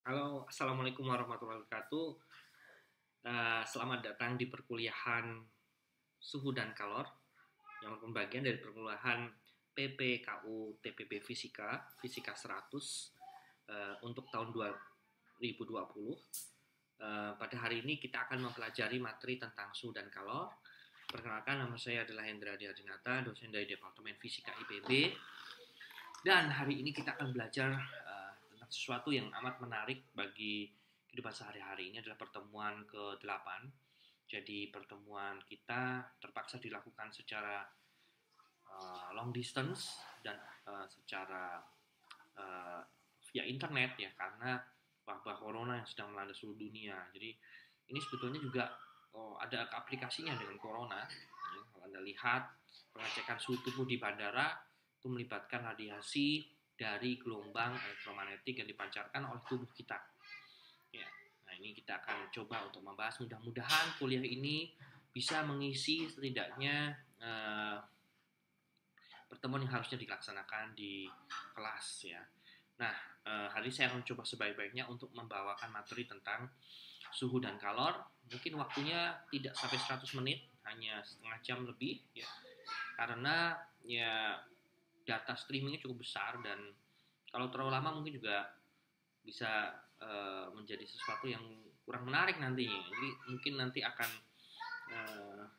Halo, Assalamualaikum warahmatullahi wabarakatuh. Selamat datang di perkuliahan Suhu dan Kalor yang merupakan bagian dari perkuliahan PPKU TPB Fisika, Fisika 100 untuk tahun 2020. Pada hari ini kita akan mempelajari materi tentang suhu dan kalor. Perkenalkan, nama saya adalah Hendra Diardinata, dosen dari Departemen Fisika IPB. Dan hari ini kita akan belajar tentang sesuatu yang amat menarik bagi kehidupan sehari-hari. Ini adalah pertemuan ke-8. Jadi pertemuan kita terpaksa dilakukan secara long distance dan secara via internet ya, karena wabah corona yang sedang melanda seluruh dunia. Jadi ini sebetulnya juga ada aplikasinya dengan corona. Ya, kalau Anda lihat pengecekan suhu tubuh di bandara itu melibatkan radiasi dari gelombang elektromagnetik yang dipancarkan oleh tubuh kita. Ya, nah ini kita akan coba untuk membahas. Mudah-mudahan kuliah ini bisa mengisi setidaknya pertemuan yang harusnya dilaksanakan di kelas ya. Nah, hari ini saya akan coba sebaik-baiknya untuk membawakan materi tentang suhu dan kalor. Mungkin waktunya tidak sampai 100 menit, hanya setengah jam lebih ya. Karena ya data streamingnya cukup besar dan kalau terlalu lama mungkin juga bisa menjadi sesuatu yang kurang menarik nantinya. Jadi mungkin nanti akan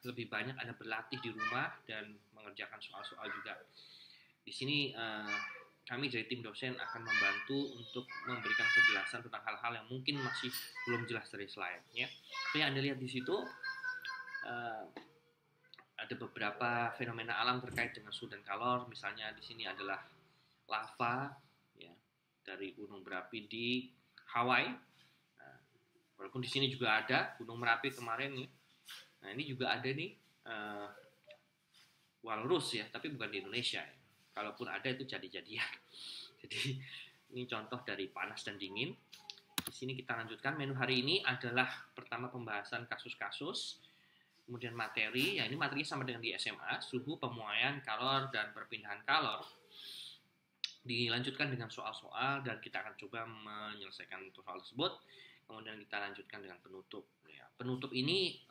lebih banyak Anda berlatih di rumah dan mengerjakan soal-soal juga. Di sini kami dari tim dosen akan membantu untuk memberikan penjelasan tentang hal-hal yang mungkin masih belum jelas dari slide ya. Seperti Anda lihat di situ ada beberapa fenomena alam terkait dengan suhu dan kalor. Misalnya di sini adalah lava ya, dari gunung berapi di Hawaii. Nah, walaupun di sini juga ada gunung Merapi kemarin nih. Nah ini juga ada nih walrus ya, tapi bukan di Indonesia ya. Kalaupun ada itu jadi-jadian. Jadi ini contoh dari panas dan dingin. Di sini kita lanjutkan. Menu hari ini adalah pertama pembahasan kasus-kasus, kemudian materi, ya ini materinya sama dengan di SMA, suhu, pemuaian, kalor, dan perpindahan kalor. Dilanjutkan dengan soal-soal dan kita akan coba menyelesaikan soal tersebut. Kemudian kita lanjutkan dengan penutup. Ya, penutup ini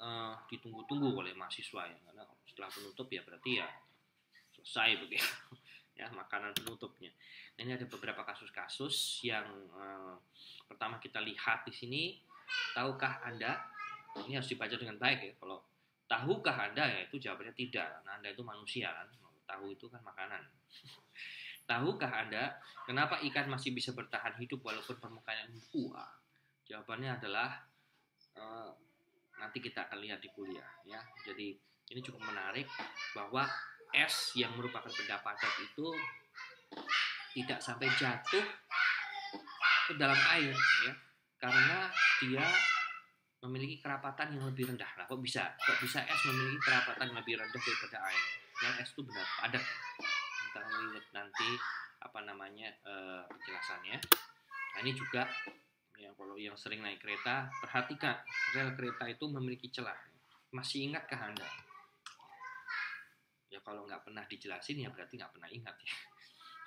ditunggu-tunggu oleh mahasiswa ya, karena setelah penutup ya berarti ya selesai begitu. Ya, makanan penutupnya. Nah, ini ada beberapa kasus-kasus yang pertama kita lihat di sini. Tahukah Anda? Ini harus dibaca dengan baik ya. Kalau tahukah Anda ya itu jawabannya tidak. Nah, Anda itu manusia kan. Tahu itu kan makanan. Tahukah Anda kenapa ikan masih bisa bertahan hidup walaupun permukaannya buah? Jawabannya adalah nanti kita akan lihat di kuliah ya. Jadi ini cukup menarik bahwa es yang merupakan benda padat itu tidak sampai jatuh ke dalam air ya, karena dia memiliki kerapatan yang lebih rendah. Nah, kok bisa es memiliki kerapatan yang lebih rendah daripada air? Yang es itu benar padat. Kita akan lihat nanti penjelasannya. Nah, ini juga ya, kalau yang sering naik kereta, perhatikan rel kereta itu memiliki celah. Masih ingatkah Anda? Ya kalau nggak pernah dijelasin ya berarti nggak pernah ingat ya.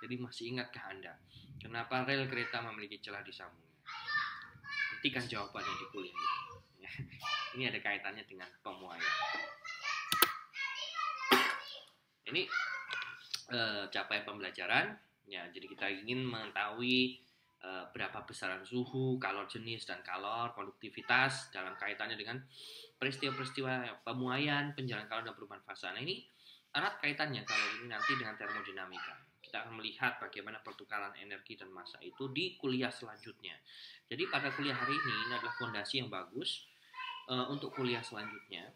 Jadi masih ingatkah Anda kenapa rel kereta memiliki celah di sambungnya? Nantikan jawabannya di kuliah ini. Ini ada kaitannya dengan pemuaian. Ini capaian pembelajaran. Ya, jadi kita ingin mengetahui berapa besaran suhu, kalor jenis dan kalor, konduktivitas dalam kaitannya dengan peristiwa-peristiwa pemuaian, penjalan kalor dan perubahan fase. Nah, ini erat kaitannya kalau ini nanti dengan termodinamika. Kita akan melihat bagaimana pertukaran energi dan massa itu di kuliah selanjutnya. Jadi pada kuliah hari ini adalah fondasi yang bagus untuk kuliah selanjutnya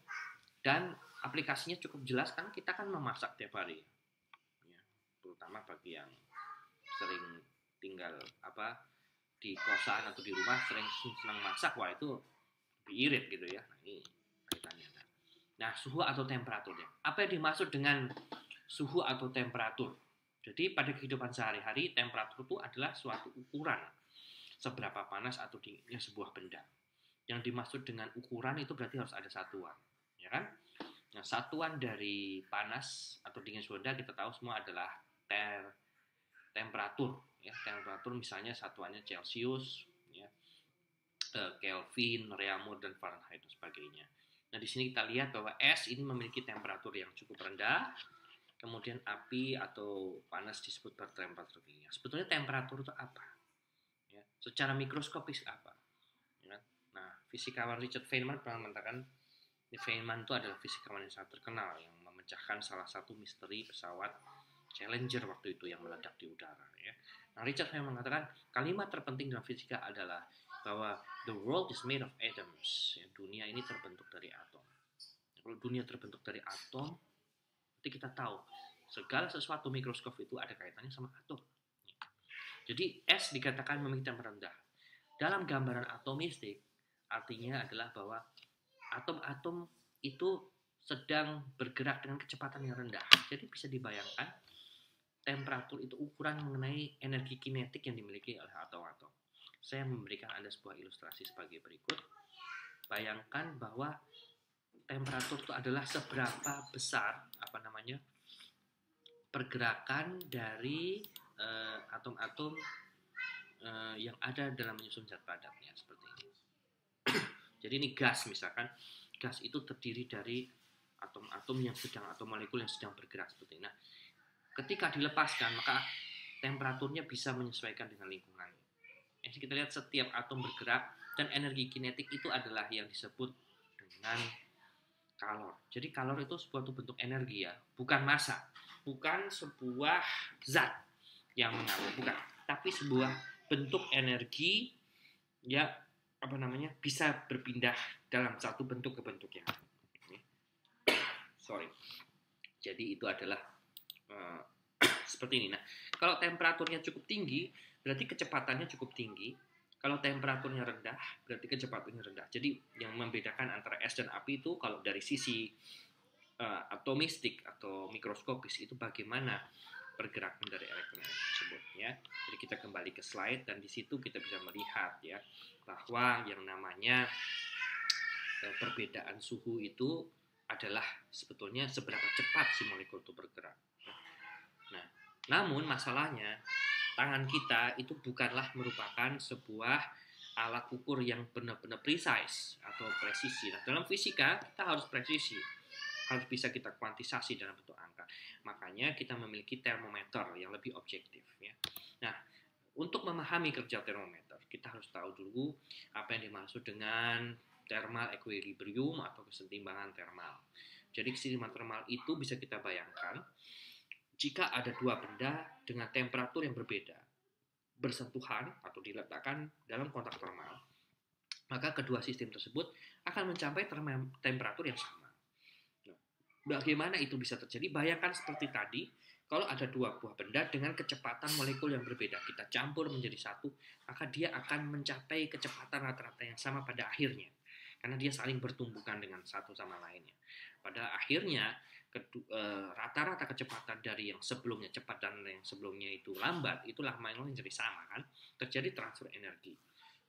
dan aplikasinya cukup jelas kan kita kan memasak tiap hari. Ya, terutama bagi yang sering tinggal di kosan atau di rumah sering senang masak, wah itu lebih irit gitu ya. Nah, ini kaitannya. Nah, suhu atau temperaturnya. Apa yang dimaksud dengan suhu atau temperatur? Jadi pada kehidupan sehari-hari temperatur itu adalah suatu ukuran seberapa panas atau dinginnya sebuah benda. Yang dimaksud dengan ukuran itu berarti harus ada satuan, ya kan? Nah, satuan dari panas atau dingin suhu benda kita tahu semua adalah temperatur ya. Temperatur misalnya satuannya Celcius ya. Kelvin, Reaumur, dan Fahrenheit dan sebagainya. Nah, di sini kita lihat bahwa es ini memiliki temperatur yang cukup rendah, kemudian api atau panas disebut bertemperatur tinggi. Sebetulnya temperatur itu apa? Ya, secara mikroskopis apa? Ya. Nah, fisikawan Richard Feynman pernah mengatakan, Feynman itu adalah fisikawan yang sangat terkenal yang memecahkan salah satu misteri pesawat Challenger waktu itu yang meledak di udara. Ya. Nah, Richard Feynman mengatakan kalimat terpenting dalam fisika adalah bahwa the world is made of atoms. Ya, dunia ini terbentuk dari atom. Kalau dunia terbentuk dari atom, berarti kita tahu segala sesuatu mikroskop itu ada kaitannya sama atom. Jadi es dikatakan memiliki temperatur rendah. Dalam gambaran atomistik, artinya adalah bahwa atom-atom itu sedang bergerak dengan kecepatan yang rendah. Jadi bisa dibayangkan temperatur itu ukuran mengenai energi kinetik yang dimiliki oleh atom-atom. Saya memberikan Anda sebuah ilustrasi sebagai berikut. Bayangkan bahwa temperatur itu adalah seberapa besar pergerakan dari atom-atom yang ada dalam menyusun zat padatnya seperti ini. Jadi ini gas misalkan, gas itu terdiri dari atom-atom yang sedang atau molekul yang sedang bergerak seperti ini. Nah, ketika dilepaskan maka temperaturnya bisa menyesuaikan dengan lingkungannya. Jadi kita lihat setiap atom bergerak dan energi kinetik itu adalah yang disebut dengan kalor. Jadi kalor itu sebuah bentuk energi ya, bukan massa, bukan sebuah zat yang mengalir, bukan, tapi sebuah bentuk energi ya bisa berpindah dalam satu bentuk ke bentuk yang lain. Jadi itu adalah seperti ini. Nah, kalau temperaturnya cukup tinggi, berarti kecepatannya cukup tinggi. Kalau temperaturnya rendah, berarti kecepatannya rendah. Jadi yang membedakan antara es dan api itu kalau dari sisi atomistik atau mikroskopis itu bagaimana pergerakan dari elektron tersebut ya. Jadi kita kembali ke slide dan di situ kita bisa melihat ya bahwa yang namanya perbedaan suhu itu adalah sebetulnya seberapa cepat si molekul itu bergerak. Nah, namun masalahnya tangan kita itu bukanlah merupakan sebuah alat ukur yang benar-benar precise atau presisi. Nah, dalam fisika kita harus presisi, harus bisa kita kuantisasi dalam bentuk angka. Makanya kita memiliki termometer yang lebih objektif. Ya. Nah, untuk memahami kerja termometer, kita harus tahu dulu apa yang dimaksud dengan thermal equilibrium atau kesetimbangan thermal. Jadi kesetimbangan thermal itu bisa kita bayangkan jika ada dua benda dengan temperatur yang berbeda bersentuhan atau diletakkan dalam kontak termal, maka kedua sistem tersebut akan mencapai temperatur yang sama. Nah, bagaimana itu bisa terjadi? Bayangkan seperti tadi, kalau ada dua buah benda dengan kecepatan molekul yang berbeda, kita campur menjadi satu, maka dia akan mencapai kecepatan rata-rata yang sama pada akhirnya. Karena dia saling bertumbukan dengan satu sama lainnya. Pada akhirnya, rata-rata kecepatan dari yang sebelumnya cepat dan yang sebelumnya itu lambat, itulah yang jadi sama kan, terjadi transfer energi.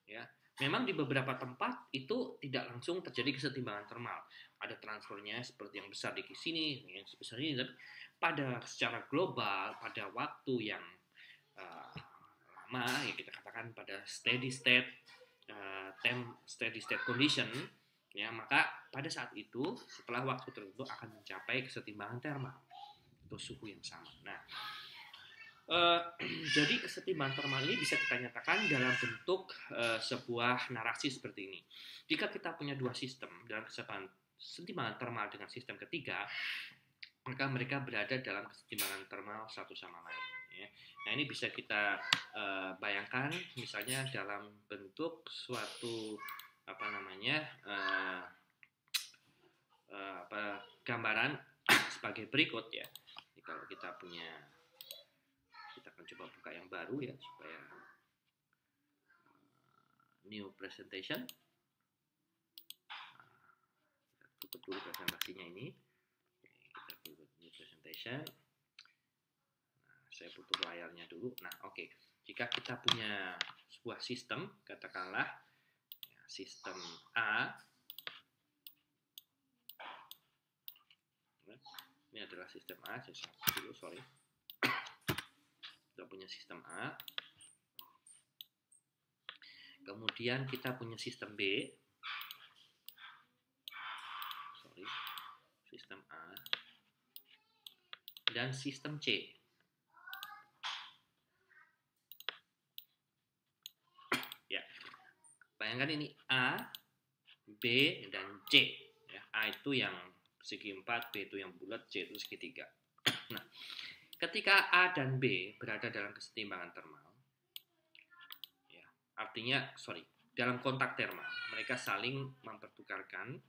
Ya, memang di beberapa tempat itu tidak langsung terjadi kesetimbangan termal. Ada transfernya seperti yang besar di sini, yang sebesar ini, tapi pada secara global, pada waktu yang lama, ya kita katakan pada steady state condition, ya maka pada saat itu setelah waktu tertentu akan mencapai kesetimbangan termal atau suhu yang sama. Nah, jadi kesetimbangan termal ini bisa kita nyatakan dalam bentuk sebuah narasi seperti ini. Jika kita punya dua sistem dalam kesetimbangan termal dengan sistem ketiga, maka mereka berada dalam kesetimbangan termal satu sama lain. Ya. Nah, ini bisa kita bayangkan misalnya dalam bentuk suatu gambaran sebagai berikut ya. Jadi kalau kita akan coba buka yang baru ya supaya new presentation. Kita tutup dulu presentasinya ini. Kita tutup new presentation. Saya butuh layarnya dulu. Nah, oke. Jika kita punya sebuah sistem, katakanlah ya, sistem A. Ini adalah sistem A. Saya satu dulu, sorry. Kita punya sistem A. Kemudian kita punya sistem B. Sistem A. Dan sistem C. Ya. Bayangkan ini A, B, dan C. Ya, A itu yang segi 4, B itu yang bulat, C itu segitiga. Nah, ketika A dan B berada dalam kesetimbangan termal, ya, artinya, dalam kontak termal, mereka saling mempertukarkan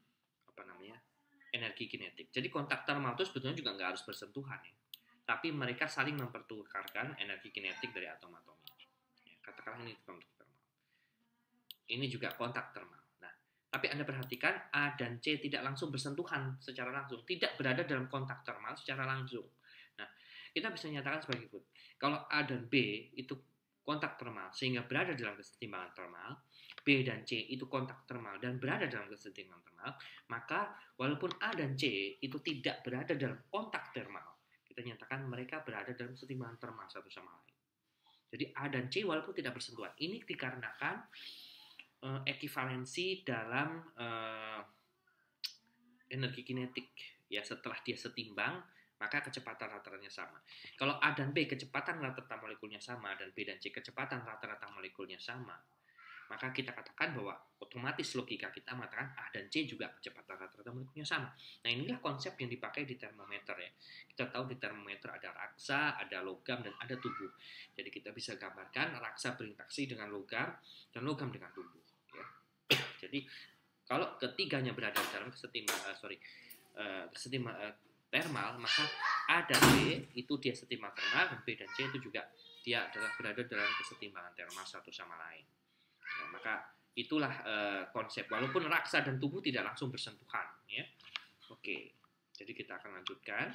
energi kinetik. Jadi kontak termal itu sebetulnya juga nggak harus bersentuhan, ya, tapi mereka saling mempertukarkan energi kinetik dari atom-atomnya. Ya, katakanlah ini kontak termal. Ini juga kontak termal. Nah, tapi Anda perhatikan A dan C tidak langsung bersentuhan secara langsung, tidak berada dalam kontak termal secara langsung. Nah, kita bisa nyatakan sebagai berikut. Kalau A dan B itu kontak termal sehingga berada dalam kesetimbangan termal, B dan C itu kontak termal dan berada dalam kesetimbangan termal, maka walaupun A dan C itu tidak berada dalam kontak termal, kita nyatakan mereka berada dalam kesetimbangan termal satu sama lain. Jadi A dan C walaupun tidak bersentuhan, ini dikarenakan ekivalensi dalam energi kinetik. Ya, setelah dia setimbang, maka kecepatan rata-ratanya sama. Kalau A dan B kecepatan rata-rata molekulnya sama, dan B dan C kecepatan rata-rata molekulnya sama, maka kita katakan bahwa otomatis logika kita mengatakan A dan C juga kecepatan rata-rata molekulnya sama. Nah, inilah konsep yang dipakai di termometer, ya. Kita tahu di termometer ada raksa, ada logam, dan ada tubuh. Jadi kita bisa gambarkan raksa berinteraksi dengan logam, dan logam dengan tubuh. Ya. Jadi kalau ketiganya berada dalam kesetimbangan termal, maka A dan B itu dia setimbang termal, dan B dan C itu juga dia adalah berada dalam kesetimbangan termal satu sama lain. Ya, maka itulah konsep, walaupun raksa dan tubuh tidak langsung bersentuhan, ya. Oke, jadi kita akan lanjutkan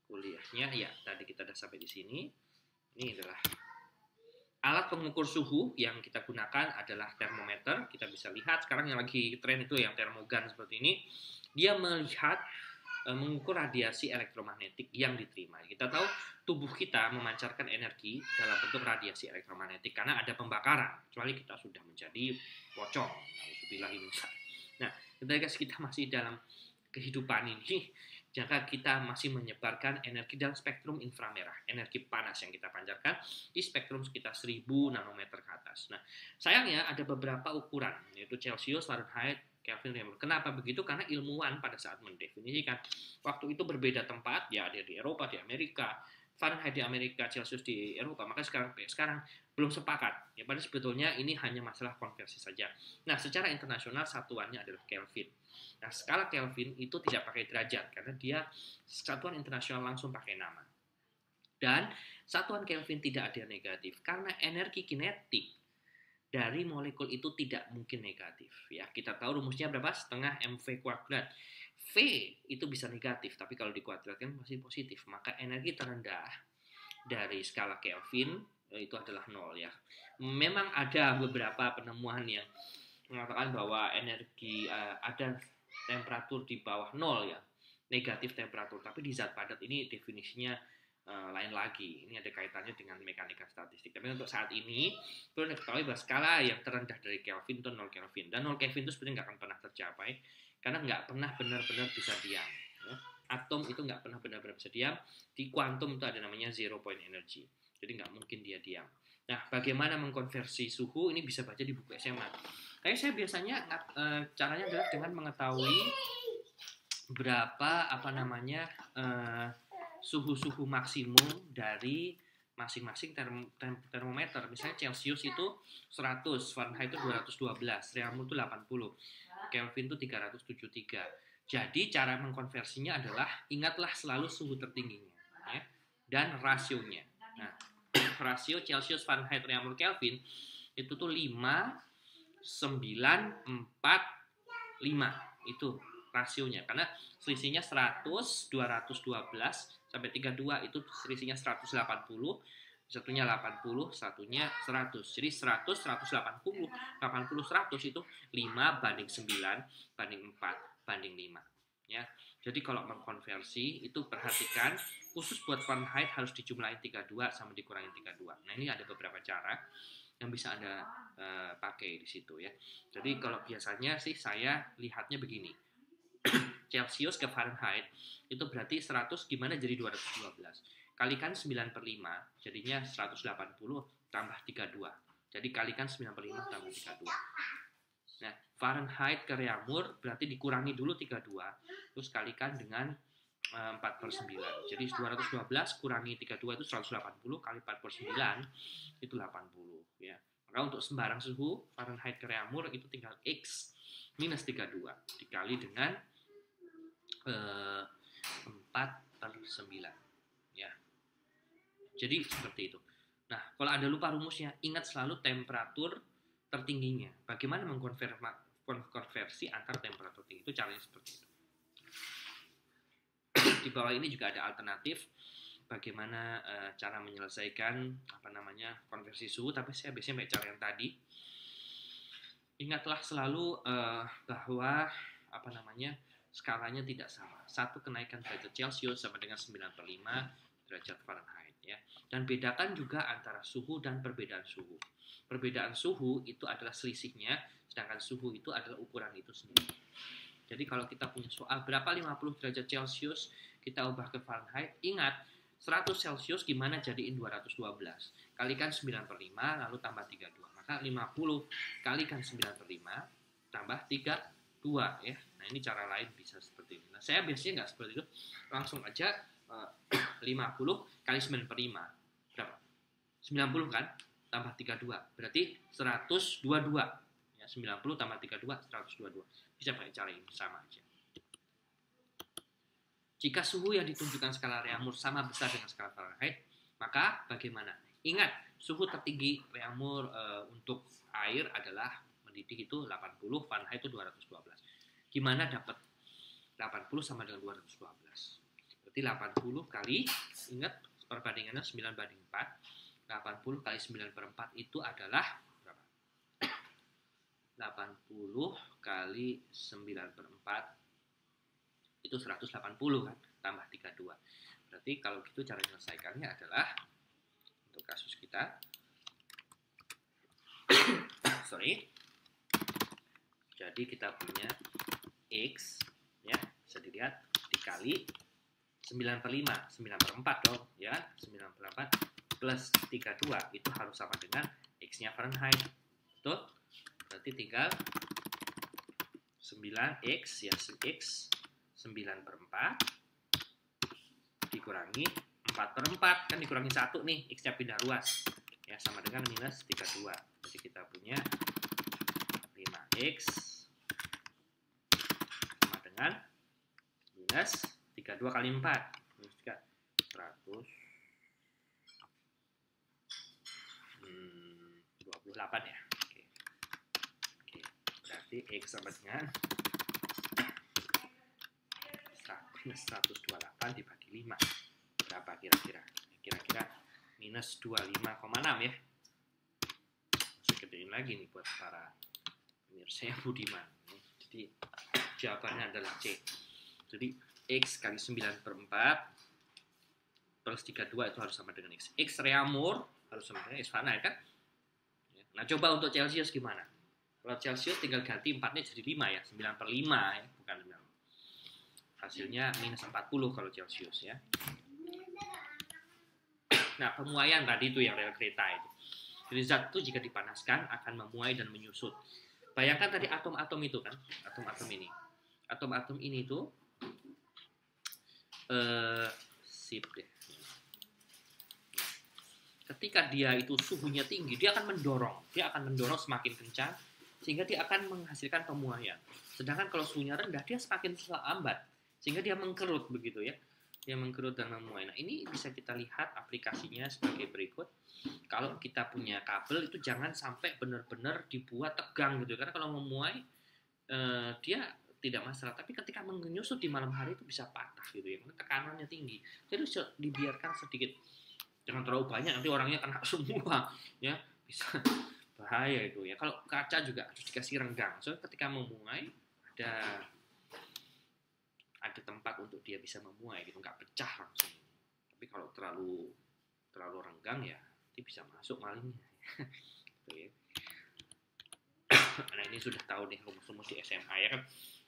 kuliahnya. Ya, tadi kita sudah sampai di sini. Ini adalah alat pengukur suhu yang kita gunakan adalah termometer. Kita bisa lihat sekarang yang lagi tren itu yang termogan seperti ini. Dia mengukur radiasi elektromagnetik yang diterima. Kita tahu tubuh kita memancarkan energi dalam bentuk radiasi elektromagnetik karena ada pembakaran, kecuali kita sudah menjadi pocong. Nah, ketika kita masih dalam kehidupan ini, jika kita masih menyebarkan energi dalam spektrum inframerah, energi panas yang kita pancarkan di spektrum sekitar 1000 nanometer ke atas. Nah, sayangnya ada beberapa ukuran, yaitu Celsius, Fahrenheit, Kelvin, Reaumur. Kenapa begitu? Karena ilmuwan pada saat mendefinisikan waktu itu berbeda tempat, ya ada di Eropa, di Amerika, Fahrenheit di Amerika, Celsius di Eropa, maka sekarang belum sepakat. Ya, pada sebetulnya ini hanya masalah konversi saja. Nah, secara internasional satuannya adalah Kelvin. Nah, skala Kelvin itu tidak pakai derajat karena dia satuan internasional langsung pakai nama. Dan satuan Kelvin tidak ada negatif karena energi kinetik dari molekul itu tidak mungkin negatif. Ya, kita tahu rumusnya berapa? Setengah mv kuadrat. V itu bisa negatif, tapi kalau dikuadratkan masih positif. Maka energi terendah dari skala Kelvin itu adalah 0, ya. Memang ada beberapa penemuan yang mengatakan bahwa energi ada temperatur di bawah 0, ya, negatif temperatur, tapi di zat padat ini definisinya lain lagi. Ini ada kaitannya dengan mekanika statistik. Tapi untuk saat ini perlu diketahui bahwa skala yang terendah dari Kelvin itu 0 Kelvin, dan 0 Kelvin itu sebenarnya nggak akan pernah tercapai karena nggak pernah benar-benar bisa diam, ya. Atom itu nggak pernah benar-benar bisa diam. Di kuantum itu ada namanya zero point energy, jadi nggak mungkin dia diam. Nah, bagaimana mengkonversi suhu ini bisa baca di buku SMA. Kayak saya biasanya caranya adalah dengan mengetahui berapa suhu-suhu maksimum dari masing-masing termometer. Misalnya Celsius itu 100, Fahrenheit itu 212, Reaumur itu 80, Kelvin itu 373. Jadi cara mengkonversinya adalah ingatlah selalu suhu tertingginya, ya, dan rasionya. Nah, rasio Celsius, Fahrenheit, Reaumur, Kelvin itu tuh 5, 9, 4, 5. Itu rasionya. Karena selisihnya 100, 212 sampai 32 itu selisihnya 180, satunya 80, satunya 100. Jadi 100, 180, 80, 100 itu 5 banding 9 banding 4 banding 5. Ya. Jadi kalau mengkonversi itu perhatikan khusus buat Fahrenheit harus dijumlahin 32 sama dikurangin 32. Nah, ini ada beberapa cara yang bisa Anda pakai di situ ya. Jadi kalau biasanya sih saya lihatnya begini. Celcius ke Fahrenheit itu berarti 100 gimana jadi 212. Kalikan 9/5 jadinya 180 tambah 32. Jadi kalikan 9/5 tambah 32. Nah, Fahrenheit ke Reaumur berarti dikurangi dulu 32, terus kalikan dengan 4/9. Jadi 212 kurangi 32 itu 180, kali 4/9 itu 80 ya. Maka untuk sembarang suhu Fahrenheit ke Reaumur itu tinggal X minus 32 dikali dengan 4/9 ya. Jadi seperti itu. Nah, kalau Anda lupa rumusnya, ingat selalu temperatur tertingginya. Bagaimana mengkonversi antar temperatur tinggi? Itu caranya seperti itu. Di bawah ini juga ada alternatif bagaimana cara menyelesaikan konversi suhu, tapi saya biasanya pakai cara yang tadi. Ingatlah selalu bahwa skalanya tidak sama. Satu kenaikan derajat Celcius sama dengan 9/5 derajat Fahrenheit ya. Dan bedakan juga antara suhu dan perbedaan suhu. Perbedaan suhu itu adalah selisihnya, sedangkan suhu itu adalah ukuran itu sendiri. Jadi kalau kita punya soal berapa 50 derajat Celcius, kita ubah ke Fahrenheit, ingat 100 Celcius gimana jadiin 212. Kalikan 9/5 lalu tambah 32. Maka 50 kalikan 9/5 tambah 32 ya. Nah, ini cara lain bisa seperti ini. Nah, saya biasanya nggak seperti itu. Langsung aja 50 kali 9/5 berapa? 90 kan? Tambah 32. Berarti 122. Ya, 90 tambah 32 122. Bisa pakai cara ini sama aja. Jika suhu yang ditunjukkan skala Reaumur sama besar dengan skala Fahrenheit, maka bagaimana? Ingat, suhu tertinggi Reaumur untuk air adalah mendidih itu 80, Fahrenheit itu 212. Gimana dapat 80 sama dengan 212? Berarti 80 kali, ingat perbandingannya 9/4. 80 kali 9/4 itu adalah berapa? 80 kali 9/4 itu 180 kan, tambah 32. Berarti kalau gitu cara menyelesaikannya adalah untuk kasus kita jadi kita punya X ya, bisa dilihat dikali 9/5, 9/4 dong ya, 9/4 plus 32 itu harus sama dengan X-nya Fahrenheit. Betul? Berarti tinggal 9X ya, X 9/4 dikurangi 4/4 kan dikurangi 1 nih, X-nya pindah ruas ya, sama dengan minus 32. Jadi kita punya 5X sama dengan minus 32 kali 4 minus 3 128 ya. Oke. Berarti X sama dengan 128 dibagi 5 berapa kira-kira? Kira-kira minus 25,6 ya. Saya gedein lagi nih buat para pemirsa yang budiman. Jadi jawabannya adalah C. Jadi X kali 9/4 plus 32 itu harus sama dengan X. X Reaumur harus sama dengan X Fahrenheit kan? Nah, coba untuk Celcius gimana? Kalau Celcius tinggal ganti 4-nya jadi 5 ya, 9/5 ya, bukan 9. Hasilnya minus 40 kalau Celcius ya. Nah, pemuaian tadi itu yang rel kereta itu. Jadi zat itu jika dipanaskan akan memuai dan menyusut. Bayangkan tadi atom-atom itu kan, atom-atom ini. Atom-atom ini tuh sip deh. Nah, ketika dia itu suhunya tinggi, dia akan mendorong semakin kencang sehingga dia akan menghasilkan pemuaian. Sedangkan kalau suhunya rendah, dia semakin lambat sehingga dia mengkerut begitu ya. Dia mengkerut dan memuai. Nah, ini bisa kita lihat aplikasinya sebagai berikut. Kalau kita punya kabel itu jangan sampai benar-benar dibuat tegang gitu, karena kalau memuai dia tidak masalah, tapi ketika menyusut di malam hari itu bisa patah gitu ya, karena tekanannya tinggi. Jadi dibiarkan sedikit, jangan terlalu banyak nanti orangnya kena semua ya, bisa bahaya itu ya. Kalau kaca juga harus dikasih renggang, soalnya ketika memuai ada ada tempat untuk dia bisa memuai gitu, nggak pecah langsung. Tapi kalau terlalu renggang ya nanti bisa masuk malingnya. Gitu ya. Nah ini sudah tahu nih rumus-rumus di SMA ya kan.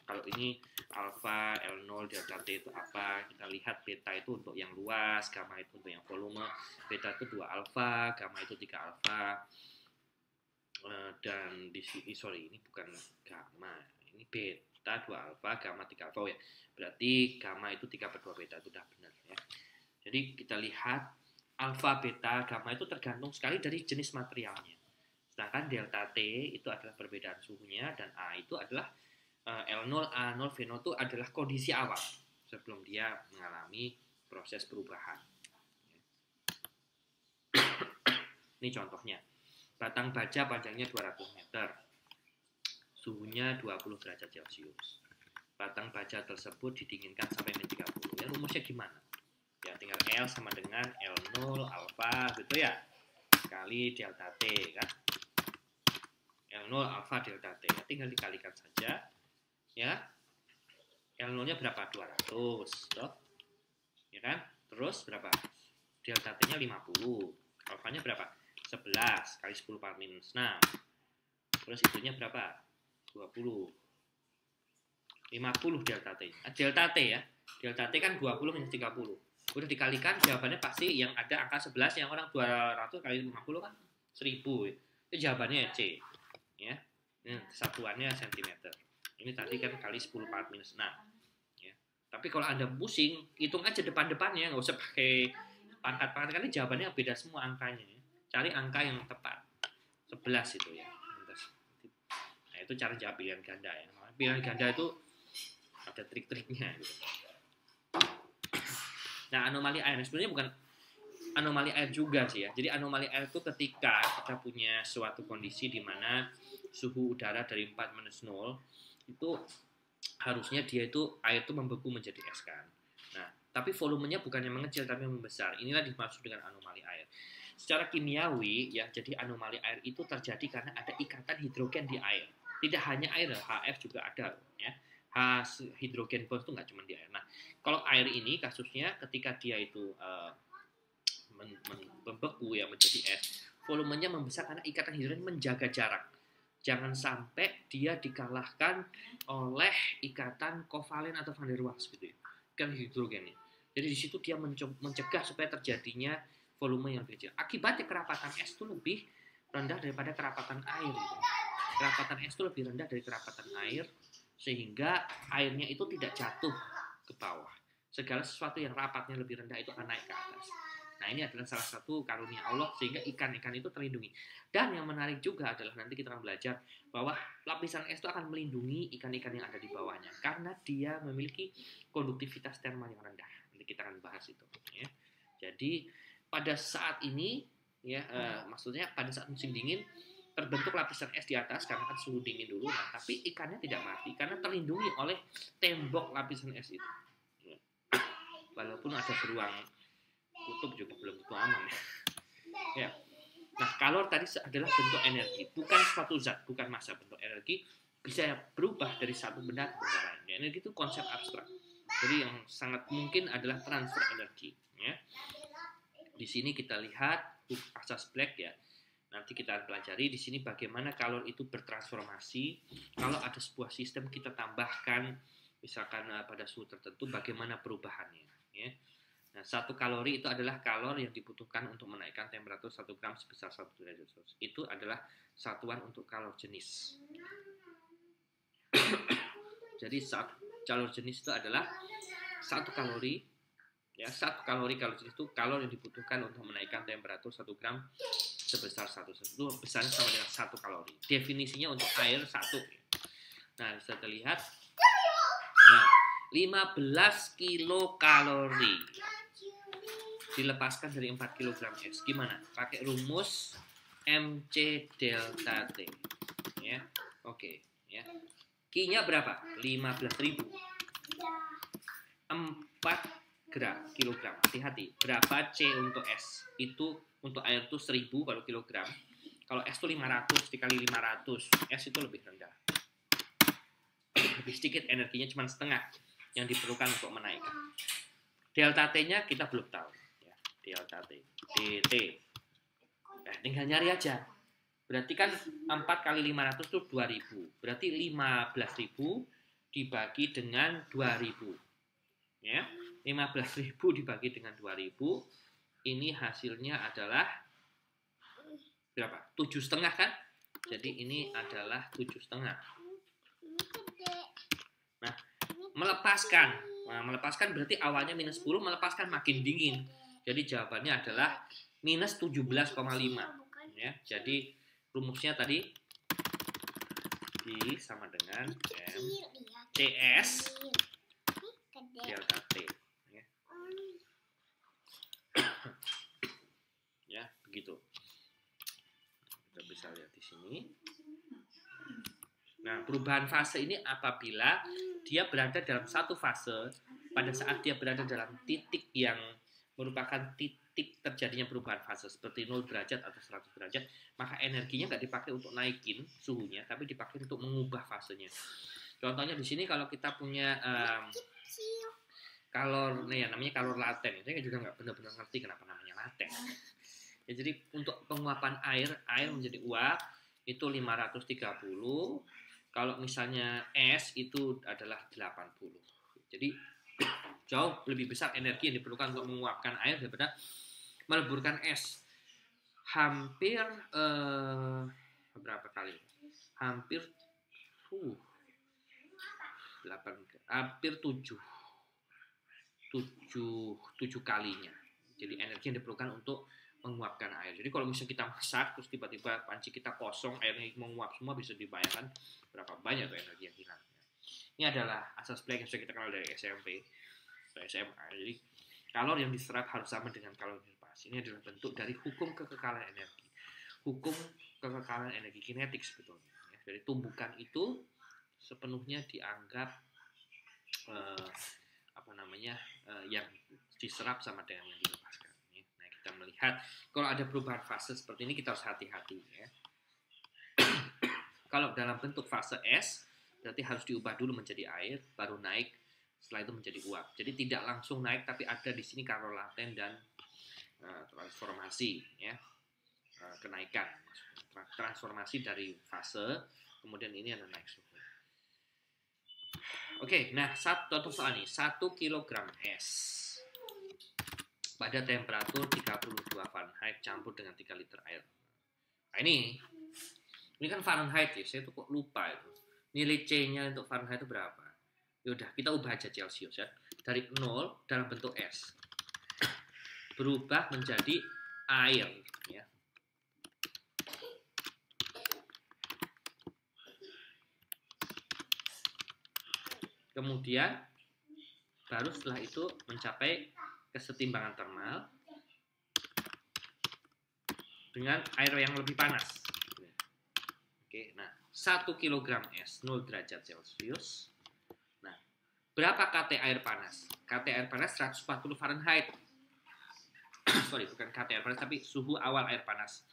Kalau ini alfa, L0, delta T itu apa? Kita lihat beta itu untuk yang luas, gamma itu untuk yang volume. Beta itu 2 alfa, gamma itu 3 alfa. Dan di sini, sorry, ini bukan gamma. Ini beta 2 alfa, gamma 3 alfa. Oh ya, berarti gamma itu 3/2 beta, itu udah benar ya. Jadi kita lihat alfa, beta, gamma itu tergantung sekali dari jenis materialnya. Sedangkan delta T itu adalah perbedaan suhunya, dan A itu adalah L0, A0, V0 itu adalah kondisi awal sebelum dia mengalami proses perubahan. Ini contohnya. Batang baja panjangnya 200 meter. Suhunya 20 derajat Celcius. Batang baja tersebut didinginkan sampai -30. Ya, rumusnya gimana? Ya, tinggal L sama dengan L0 alfa gitu ya. Kali delta T kan. L0 alfa delta T. Ya, tinggal dikalikan saja. Ya, L0-nya berapa? 200 toh. Ya kan? Terus berapa? Delta T-nya 50. Alfanya berapa? 11 kali 10 × -6. Terus itunya berapa? 20. 50 delta T. Delta T ya. Delta T kan 20 - 30. Udah dikalikan jawabannya pasti yang ada angka 11, yang orang 200 kali 50 kan 1000. Itu jawabannya C. Ya. Ini satuannya cm. Ini tadi kan kali 10 × -6. Ya. Tapi kalau Anda pusing, hitung aja depan-depannya, nggak usah pakai pangkat-pangkat, karena jawabannya beda semua angkanya. Ya. Cari angka yang tepat. 11 itu ya. Nah, itu cara jawab pilihan ganda ya. Pilihan ganda itu ada trik-triknya gitu. Nah, anomali air sebenarnya bukan anomali air juga sih ya. Jadi anomali air itu ketika kita punya suatu kondisi di mana suhu udara dari 4 - 0 itu harusnya dia itu air itu membeku menjadi es kan. Nah, tapi volumenya bukannya mengecil tapi membesar. Inilah dimaksud dengan anomali air. Secara kimiawi ya, jadi anomali air itu terjadi karena ada ikatan hidrogen di air. Tidak hanya air, HF juga ada ya. Hidrogen bond itu nggak cuma di air. Nah, kalau air ini kasusnya ketika dia itu membeku ya menjadi es, volumenya membesar karena ikatan hidrogen menjaga jarak. Jangan sampai dia dikalahkan oleh ikatan kovalen atau van der Waals gitu ya. Ikatan hidrogennya. Jadi di situ dia mencegah supaya terjadinya volume yang kecil. Akibatnya kerapatan es itu lebih rendah daripada kerapatan air gitu. Kerapatan es itu lebih rendah dari kerapatan air, sehingga airnya itu tidak jatuh ke bawah. Segala sesuatu yang rapatnya lebih rendah itu akan naik ke atas. Nah, ini adalah salah satu karunia Allah sehingga ikan-ikan itu terlindungi. Dan yang menarik juga adalah nanti kita akan belajar bahwa lapisan es itu akan melindungi ikan-ikan yang ada di bawahnya karena dia memiliki konduktivitas termal yang rendah. Nanti kita akan bahas itu ya. Jadi pada saat ini ya maksudnya pada saat musim dingin terbentuk lapisan es di atas karena kan suhu dingin dulu, nah, tapi ikannya tidak mati karena terlindungi oleh tembok lapisan es itu. Walaupun ada beruang kutub juga belum tentu aman ya. Nah, kalor tadi adalah bentuk energi, bukan suatu zat, bukan massa. Bentuk energi bisa berubah dari satu benda ke benda lain. Ya, energi itu konsep abstrak. Jadi yang sangat mungkin adalah transfer energi ya. Di sini kita lihat asas Black ya. Nanti kita pelajari di sini bagaimana kalor itu bertransformasi. Kalau ada sebuah sistem kita tambahkan misalkan pada suhu tertentu, bagaimana perubahannya ya. Nah, 1 kalori itu adalah kalor yang dibutuhkan untuk menaikkan temperatur 1 gram sebesar 1 derajat Celcius. Itu adalah satuan untuk kalor jenis. Jadi kalor jenis itu adalah 1 kalori ya, 1 kalori kalor jenis itu kalor yang dibutuhkan untuk menaikkan temperatur 1 gram sebesar 1 Celcius. Itu besarnya sama dengan 1 kalori. Definisinya untuk air 1. Nah, bisa terlihat. Nah, 15 kilokalori dilepaskan dari 4 kg es. Gimana? Pakai rumus MC delta T. Ya. Oke, ya. Q-nya berapa? 15.000. 4 kilogram. Hati-hati. Berapa C untuk es? Itu untuk air itu 1000 kalau kilogram. Kalau es itu 500 dikali 500. Es itu lebih rendah. Lebih sedikit energinya, cuma setengah. yang diperlukan untuk menaikkan. Delta T-nya kita belum tahu. Ya, delta T. DT. Tinggal nyari aja. Berarti kan 4 kali 500 itu 2000. Berarti 15.000 dibagi dengan 2000. Ya, 15.000 dibagi dengan 2000. Ini hasilnya adalah berapa? 7,5 kan? Jadi ini adalah 7,5. Nah, melepaskan berarti awalnya minus 10, melepaskan makin dingin. Jadi jawabannya adalah minus 17,5. Ya, jadi rumusnya tadi I sama dengan M CS delta T. Ya, begitu. Kita bisa lihat di sini. Nah, perubahan fase ini apabila dia berada dalam satu fase, pada saat dia berada dalam titik yang merupakan titik terjadinya perubahan fase seperti 0 derajat atau 100 derajat, maka energinya nggak dipakai untuk naikin suhunya, tapi dipakai untuk mengubah fasenya. Contohnya di sini kalau kita punya kalor, nih ya, namanya kalor laten. Saya juga nggak benar-benar ngerti kenapa namanya laten. Ya, jadi untuk penguapan air menjadi uap itu 530. Kalau misalnya es itu adalah 80. Jadi jauh lebih besar energi yang diperlukan untuk menguapkan air daripada meleburkan es. Hampir berapa kali? Hampir 7 kalinya. Jadi energi yang diperlukan untuk menguapkan air. Jadi kalau misalnya kita masak terus tiba-tiba panci kita kosong, airnya menguap semua, bisa dibayangkan berapa banyak tuh energi yang hilang. Ini adalah asas Planck yang sudah kita kenal dari SMP atau SMA. Jadi kalor yang diserap harus sama dengan kalor yang dilepas. Ini adalah bentuk dari hukum kekekalan energi. Hukum kekekalan energi kinetik sebetulnya. Jadi tumbukan itu sepenuhnya dianggap yang diserap sama dengan yang dilepaskan. Nah, kita melihat kalau ada perubahan fase seperti ini kita harus hati-hati ya. Kalau dalam bentuk fase es berarti harus diubah dulu menjadi air, baru naik, setelah itu menjadi uap. Jadi tidak langsung naik, tapi ada di sini kalor laten dan transformasi ya, kenaikan, transformasi dari fase, kemudian ini ada naik suhu. Oke, nah satu soal nih, 1 kg es pada temperatur 32 Fahrenheit campur dengan 3 liter air. Nah ini kan Fahrenheit ya, saya tuh kok lupa itu. Nilai C-nya untuk Fahrenheit itu berapa? Yaudah, kita ubah aja Celcius ya. Dari 0 dalam bentuk es berubah menjadi air ya. Kemudian baru setelah itu mencapai kesetimbangan termal dengan air yang lebih panas. Oke, nah 1 kg es 0 derajat Celcius. Nah, berapa KT air panas? KT air panas 140 Fahrenheit. Sorry, bukan KT air panas tapi suhu awal air panas.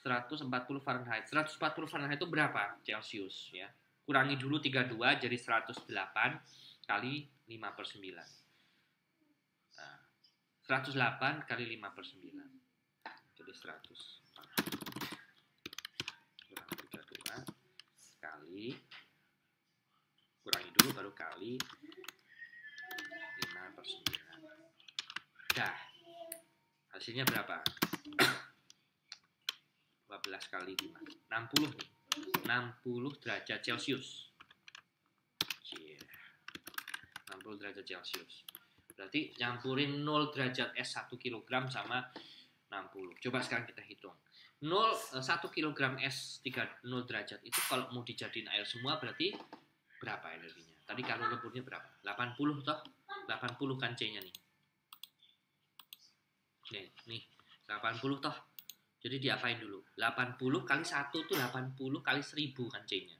140 Fahrenheit. 140 Fahrenheit itu berapa Celcius ya? Kurangi dulu 32 jadi 108 kali 5/9. Nah, 108 kali 5/9. Jadi 100. Kurang 32 kali, kurangi dulu baru kali 5/9. Dah. Hasilnya berapa? 12 kali 5. 60 nih. 60 derajat Celcius. 60 derajat Celcius. Berarti nyampurin 0 derajat es 1 kg sama 60. Coba sekarang kita hitung. 1 kg es 0 derajat itu kalau mau dijadiin air semua berarti berapa energinya? Tadi kalor leburnya berapa? 80 toh? 80 kan C-nya nih. Nih, 80 toh. Jadi diapain dulu? 80 kali 1 itu 80 kali 1000 kan C-nya.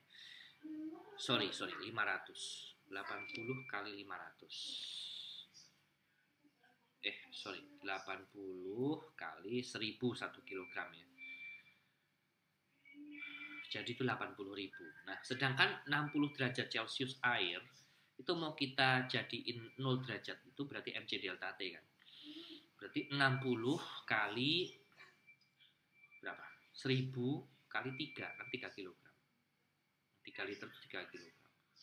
Sorry, 500. 80 kali 500. 80 kali 1000 1 kg ya. Jadi itu 80.000. Nah, sedangkan 60 derajat Celcius air itu mau kita jadiin 0 derajat, itu berarti mc delta T kan. Berarti 60 kali berapa? 1000 kali 3, kan 3 kilogram. 3 liter 3 kilogram.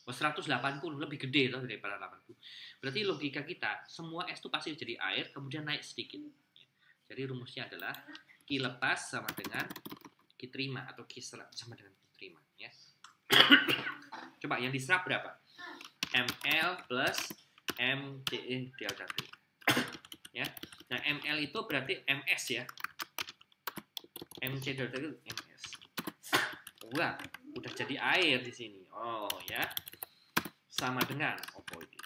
Oh, 180 lebih gede loh daripada 80. Berarti logika kita, semua es itu pasti jadi air, kemudian naik sedikit. Jadi rumusnya adalah Q lepas sama dengan Q terima, atau Q serap sama dengan Q terima. Ya. Coba yang diserap berapa? ml plus mce delta T. Ya. Nah, ml itu berarti ms ya. mc delta T itu ms. Wah, udah jadi air di sini. Oh ya. Sama dengan apa ini?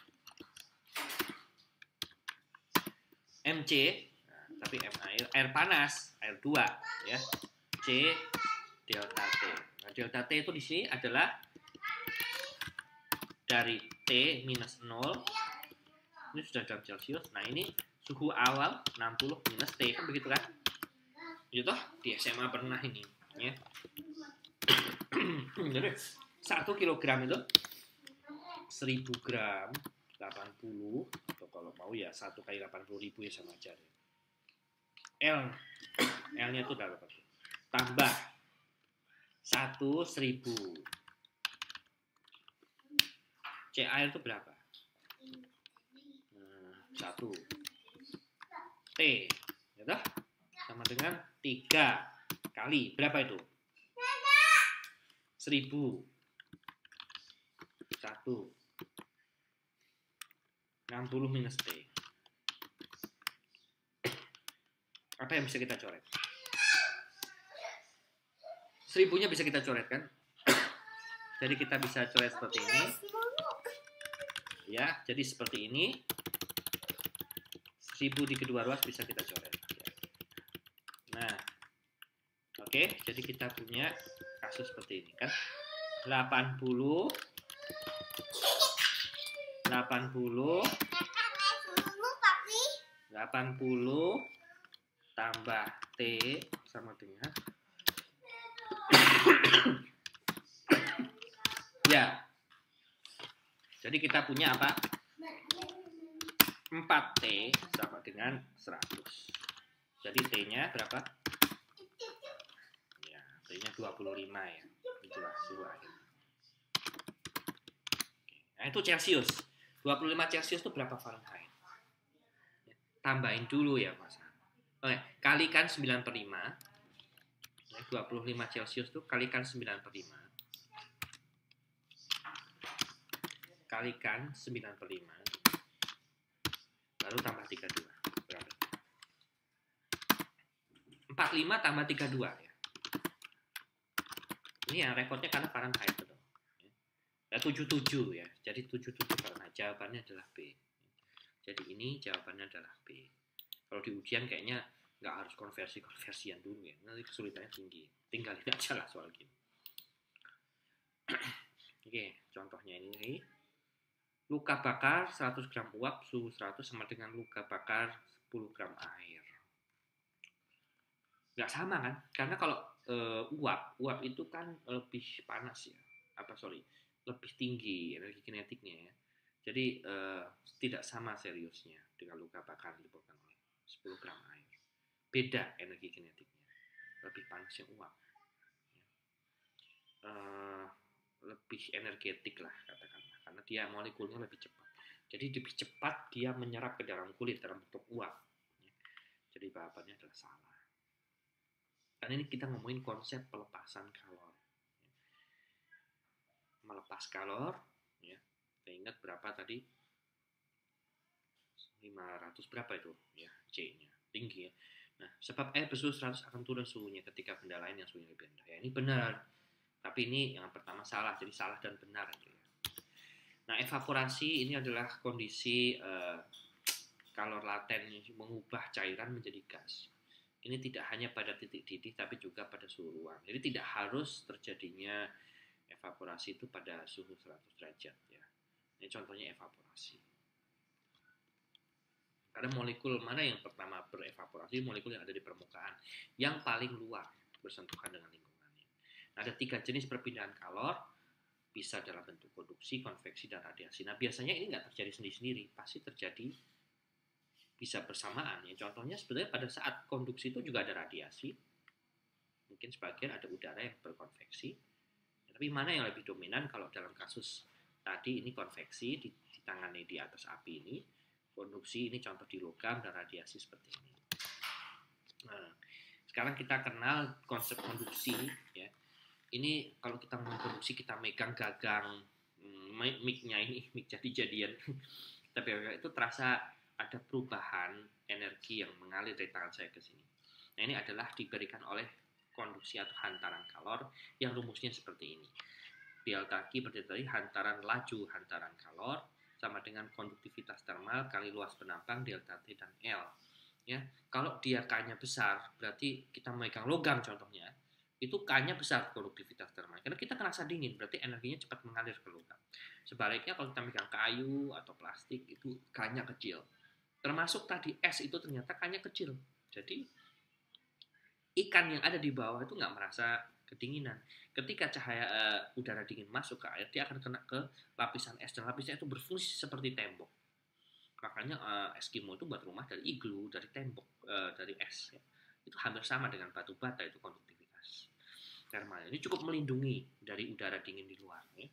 mc, nah, tapi m air panas, air 2 ya. C delta T. Nah, delta T itu di sini adalah dari T minus 0. Ini sudah dalam Celcius. Nah, ini suhu awal 60 minus T, kan begitu kan? Gitu di SMA pernah ini ya. Jadi 1 kilogram itu 1000 gram 80, atau kalau mau ya 1 kali 80.000 ya sama aja. L-nya itu berapa? Tambah 1.000. C air itu berapa? 1. T, ya, sama dengan 3 kali berapa itu? 1000. 1. 60 minus T. Apa yang bisa kita coret? 1000-nya bisa kita coret kan? Jadi kita bisa coret seperti ini. Ya, jadi seperti ini. 1000 di kedua ruas bisa kita coret. Nah, oke, jadi kita punya kasus seperti ini kan. 80 tambah T sama dengan ya. Jadi kita punya apa? 4T sama dengan 100. Jadi T-nya berapa? Ya, T-nya 25 ya. Itulah suhu air. Nah, itu Celcius. 25 Celcius itu berapa Fahrenheit? Tambahin dulu ya, Mas. Oke, kalikan 9/5. 25 Celcius itu kalikan 9/5. Kalikan 9/5. Lalu tambah 32. Berapa? 45 tambah 32 ya. Ini yang rekodnya karena Fahrenheit betul. Ya, 77 ya. Jadi 77 Fahrenheit. Jawabannya adalah B. Jadi ini jawabannya adalah B. Kalau di ujian kayaknya nggak harus konversian dulu ya. Nanti kesulitannya tinggi. Tinggalin aja lah soal gini. Oke, contohnya ini. Luka bakar 100 gram uap suhu 100 sama dengan luka bakar 10 gram air. Nggak sama kan? Karena kalau uap itu kan lebih panas ya. Lebih tinggi energi kinetiknya ya. Jadi tidak sama seriusnya dengan luka bakar disebabkan oleh 10 gram air. Beda energi kinetiknya. Lebih panasnya uap. Lebih energetik lah katakanlah, karena dia molekulnya lebih cepat. Jadi lebih cepat dia menyerap ke dalam kulit dalam bentuk uap. Jadi jawabannya adalah salah. Karena ini kita ngomongin konsep pelepasan kalor. Melepas kalor, ya. Kita ingat berapa tadi? 500 berapa itu? Ya, C-nya tinggi ya. Nah, sebab air bersuhu 100 akan turun suhunya ketika benda lain yang suhunya lebih rendah. Ya, ini benar. Tapi ini yang pertama salah, jadi salah dan benar itu ya. Nah, evaporasi ini adalah kondisi kalor laten yang mengubah cairan menjadi gas. Ini tidak hanya pada titik didih, tapi juga pada suhu ruang. Jadi tidak harus terjadinya evaporasi itu pada suhu 100 derajat ya. Ini contohnya evaporasi. Karena molekul mana yang pertama berevaporasi? Molekul yang ada di permukaan, yang paling luar bersentuhan dengan lingkungannya. Ada 3 jenis perpindahan kalor. bisa dalam bentuk konduksi, konveksi, dan radiasi. Nah, biasanya ini nggak terjadi sendiri-sendiri, pasti terjadi bisa bersamaan. Ya, contohnya sebenarnya pada saat konduksi itu juga ada radiasi, mungkin sebagian ada udara yang berkonveksi. Tapi mana yang lebih dominan kalau dalam kasus tadi ini konveksi ditangani di atas api ini, konduksi ini contoh di logam dan radiasi seperti ini. Nah, sekarang kita kenal konsep konduksi ya. Ini kalau kita mau konduksi kita megang gagang mic-nya ini, mic jadi-jadian. Kita pegang itu terasa ada perubahan energi yang mengalir dari tangan saya ke sini. Nah, ini adalah diberikan oleh konduksi atau hantaran kalor yang rumusnya seperti ini. Delta Q berdiri dari hantaran laju hantaran kalor sama dengan konduktivitas termal kali luas penampang delta T dan L. Ya, kalau dia K-nya besar, berarti kita memegang logam contohnya, itu K-nya besar konduktivitas termal. Karena kita kerasa dingin, berarti energinya cepat mengalir ke logam. Sebaliknya kalau kita megang kayu atau plastik, itu K-nya kecil. Termasuk tadi es itu ternyata K-nya kecil. Jadi ikan yang ada di bawah itu nggak merasa kedinginan. Ketika cahaya udara dingin masuk ke air, dia akan kena ke lapisan es, dan lapisan itu berfungsi seperti tembok. Makanya Eskimo itu buat rumah dari iglu, dari tembok, dari es. Ya. Itu hampir sama dengan batu bata, itu konduktivitas termal. Ini cukup melindungi dari udara dingin di luar. Ya.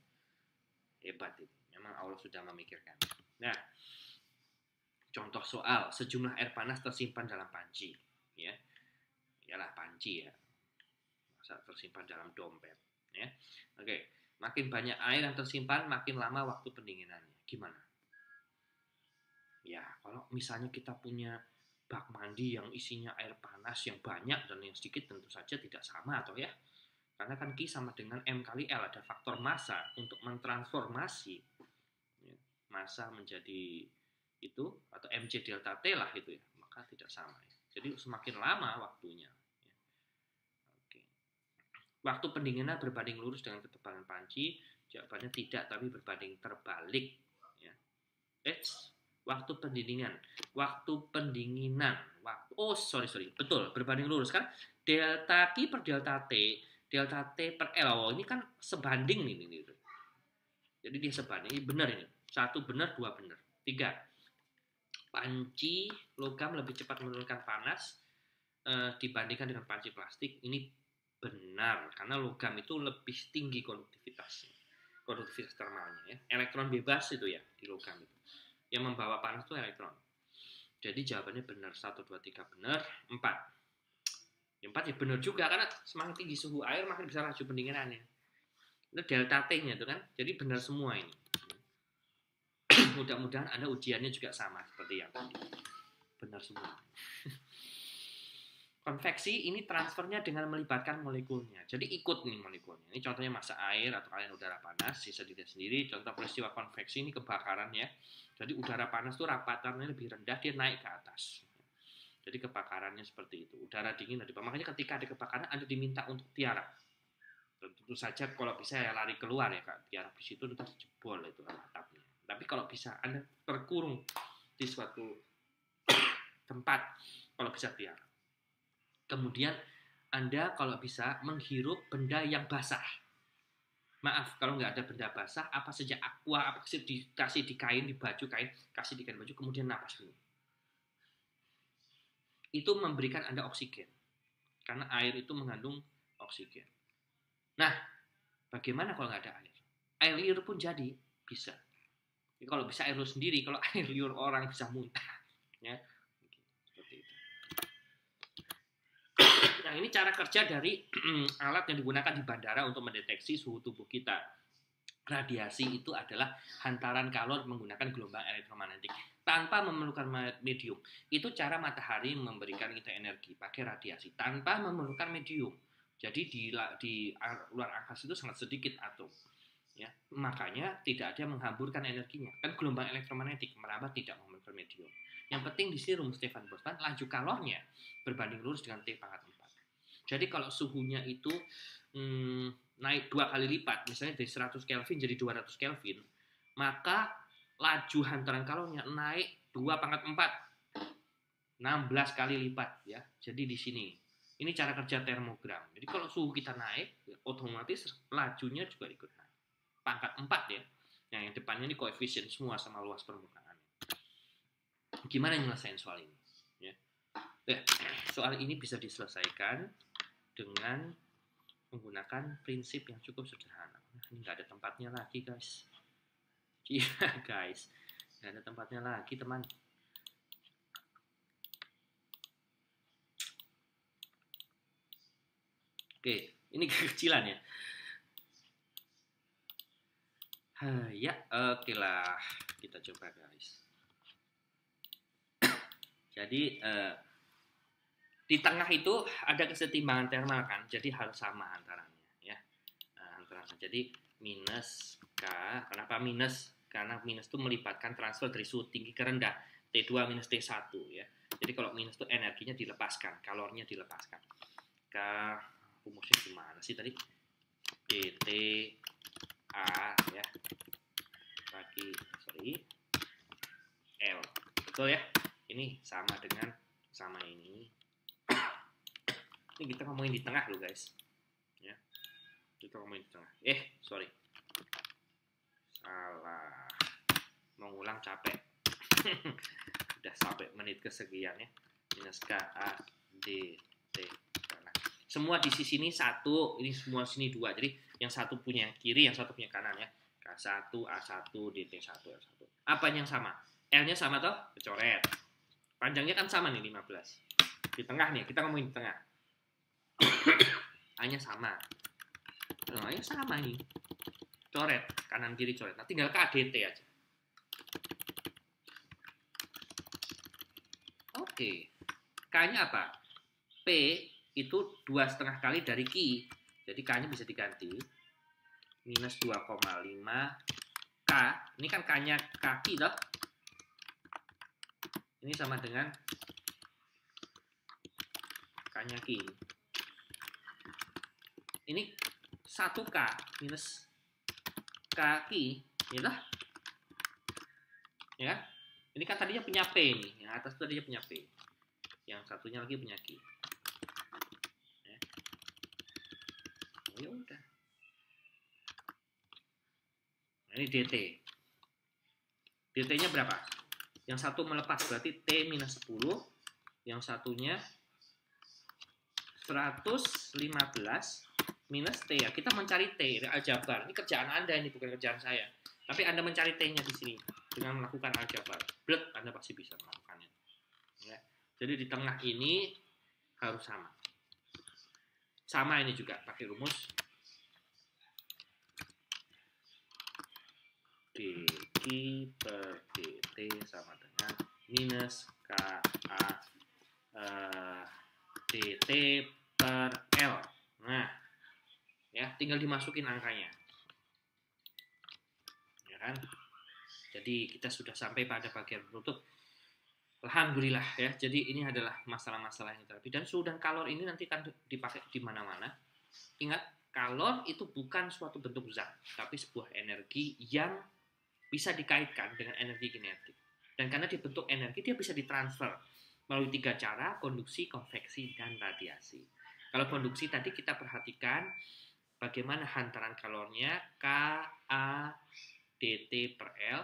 Hebat itu. Memang Allah sudah memikirkan. Nah, contoh soal sejumlah air panas tersimpan dalam panci. Ya, ialah panci ya. Masa tersimpan dalam dompet. Ya, oke. Makin banyak air yang tersimpan, makin lama waktu pendinginannya. Gimana? Ya, kalau misalnya kita punya bak mandi yang isinya air panas yang banyak dan yang sedikit, tentu saja tidak sama atau ya. Karena kan Q sama dengan M kali L, ada faktor massa untuk mentransformasi ya, massa menjadi itu atau mc delta T lah itu ya, maka tidak sama ya. Jadi semakin lama waktunya ya. Oke. Waktu pendinginan berbanding lurus dengan ketebalan panci, jawabannya tidak, tapi berbanding terbalik ya. Waktu pendinginan, betul, berbanding lurus kan, delta Q per delta T per L, ini kan sebanding nih. Jadi dia sebanding, ini benar ini, 1 benar, 2 benar, 3. Panci logam lebih cepat menurunkan panas dibandingkan dengan panci plastik, ini benar, karena logam itu lebih tinggi konduktivitas termalnya ya. Elektron bebas itu ya di logam itu. Yang membawa panas itu elektron. Jadi jawabannya benar, 1, 2, 3 benar, 4. Yang 4 ya benar juga, karena semakin tinggi suhu air makin besar laju pendinginannya. Itu delta T-nya itu kan. Jadi benar semua ini. Mudah-mudahan Anda ujiannya juga sama seperti yang tadi. Benar semua. Konveksi ini transfernya dengan melibatkan molekulnya. Jadi ikut nih molekulnya. Ini contohnya massa air atau kalian udara panas, bisa dilihat sendiri. Contoh peristiwa konveksi ini kebakaran ya. Jadi udara panas tuh rapatannya lebih rendah, dia naik ke atas. Jadi kebakarannya seperti itu. Udara dingin ada. Makanya ketika ada kebakaran, Anda diminta untuk tiarap. Tentu saja kalau bisa ya lari keluar ya Kak. Tiarap di situ tetap jebol itu atapnya. Tapi kalau bisa Anda terkurung di suatu tempat, kalau bisa tiarap. Kemudian Anda kalau bisa menghirup benda yang basah. Maaf, kalau nggak ada benda basah, apa saja aqua, apa saja dikasih di kain, di baju kain, kasih di kain baju, kemudian napas dulu. Itu memberikan Anda oksigen. Karena air itu mengandung oksigen. Nah, bagaimana kalau nggak ada air? Air liur pun jadi, bisa. Jadi kalau bisa air liur sendiri, kalau air liur orang bisa muntah. Ya. Nah, ini cara kerja dari alat yang digunakan di bandara untuk mendeteksi suhu tubuh kita. Radiasi itu adalah hantaran kalor menggunakan gelombang elektromagnetik tanpa memerlukan medium. Itu cara matahari memberikan kita energi pakai radiasi tanpa memerlukan medium. Jadi di luar angkasa itu sangat sedikit atom. Ya, makanya tidak ada yang menghamburkan energinya. Kan gelombang elektromagnetik merambat tidak memerlukan medium. Yang penting di sini rumus Stefan Boltzmann, laju kalornya berbanding lurus dengan T pangkat 4. Jadi kalau suhunya itu naik 2 kali lipat, misalnya dari 100 Kelvin jadi 200 Kelvin, maka laju hantaran kalornya naik 2 pangkat 4, 16 kali lipat ya. Jadi di sini ini cara kerja termogram. Jadi kalau suhu kita naik, otomatis lajunya juga ikut naik. pangkat 4 ya. Yang depannya ini koefisien semua sama luas permukaan. Gimana nyelesain soal ini? Ya. Soal ini bisa diselesaikan dengan menggunakan prinsip yang cukup sederhana. Ini nggak ada tempatnya lagi, guys. Iya, guys. Nggak ada tempatnya lagi, teman. Oke, ini kekecilan ya. Ya, oke lah. Kita coba, guys. Jadi, di tengah itu ada kesetimbangan thermal kan, jadi harus sama antaranya ya. Antaranya. Jadi minus K, kenapa minus? Karena minus itu melibatkan transfer dari suhu tinggi ke rendah, T2 minus T1 ya. Jadi kalau minus itu energinya dilepaskan, kalornya dilepaskan. K, rumusnya gimana sih tadi? dt A ya, bagi L. Betul ya? Ini sama dengan sama ini. Ini kita ngomongin di tengah loh guys, ya. Kita ngomongin di tengah. Sorry, salah. Mau ngulang capek. Udah sampai menit kesekian ya. Minus KA DT. Nah, semua di sisi ini satu, ini semua sini dua. Jadi yang satu punya yang kiri, yang satu punya kanan ya. K1, A1, DT1, L1. Apa yang sama? L-nya sama toh? Kecoret. Panjangnya kan sama nih 15. Di tengah nih, kita ngomongin di tengah. A-nya sama. A-nya sama nih. Coret, kanan kiri coret. Nah, tinggal KDT aja. Oke. K-nya apa? P itu 2,5 kali dari Q. Jadi K-nya bisa diganti. Minus 2,5 K. Ini kan K-nya kaki toh. Ini sama dengan K-nya Q. Ini 1K minus kaki, ya lah. Ya. Ini kan tadinya punya P nih, yang atas tadinya punya P. Yang satunya lagi punya Q. Ya. Ya udah. Nah, ini DT. DT-nya berapa? Yang satu melepas berarti T minus 10, yang satunya 115 minus T ya. Kita mencari T, aljabar. Ini kerjaan Anda, ini bukan kerjaan saya. Tapi Anda mencari T-nya di sini dengan melakukan aljabar. Blek, Anda pasti bisa melakukannya. Ya. Jadi di tengah ini harus sama. Sama ini juga pakai rumus dQ per dt sama dengan minus KA dt per L. Nah, ya tinggal dimasukin angkanya. Ya kan? Jadi kita sudah sampai pada bagian penutup. Alhamdulillah ya. Jadi ini adalah masalah-masalah yang terapi. Dan suhu dan kalor ini nanti akan dipakai di mana-mana. Ingat, kalor itu bukan suatu bentuk zat, tapi sebuah energi yang bisa dikaitkan dengan energi kinetik. Dan karena dibentuk energi, dia bisa ditransfer melalui 3 cara, konduksi, konveksi, dan radiasi. Kalau konduksi tadi kita perhatikan bagaimana hantaran kalornya KA dt per L.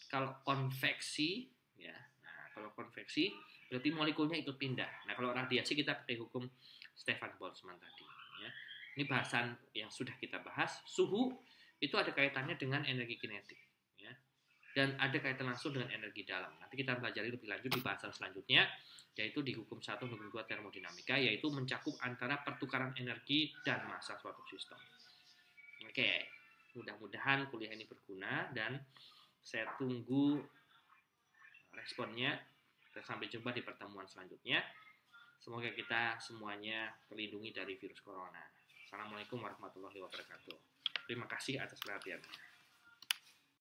Kalau konveksi, ya, nah kalau konveksi berarti molekulnya ikut pindah. Nah kalau radiasi kita pakai hukum Stefan Boltzmann tadi. Ya. Ini bahasan yang sudah kita bahas. Suhu itu ada kaitannya dengan energi kinetik. Dan ada kaitan langsung dengan energi dalam. Nanti kita pelajari lebih lanjut di bahasan selanjutnya, yaitu di hukum 1 dan hukum 2 termodinamika, yaitu mencakup antara pertukaran energi dan massa suatu sistem. Oke, mudah-mudahan kuliah ini berguna, dan saya tunggu responnya. Sampai jumpa di pertemuan selanjutnya. Semoga kita semuanya terlindungi dari virus corona. Assalamualaikum warahmatullahi wabarakatuh. Terima kasih atas perhatiannya.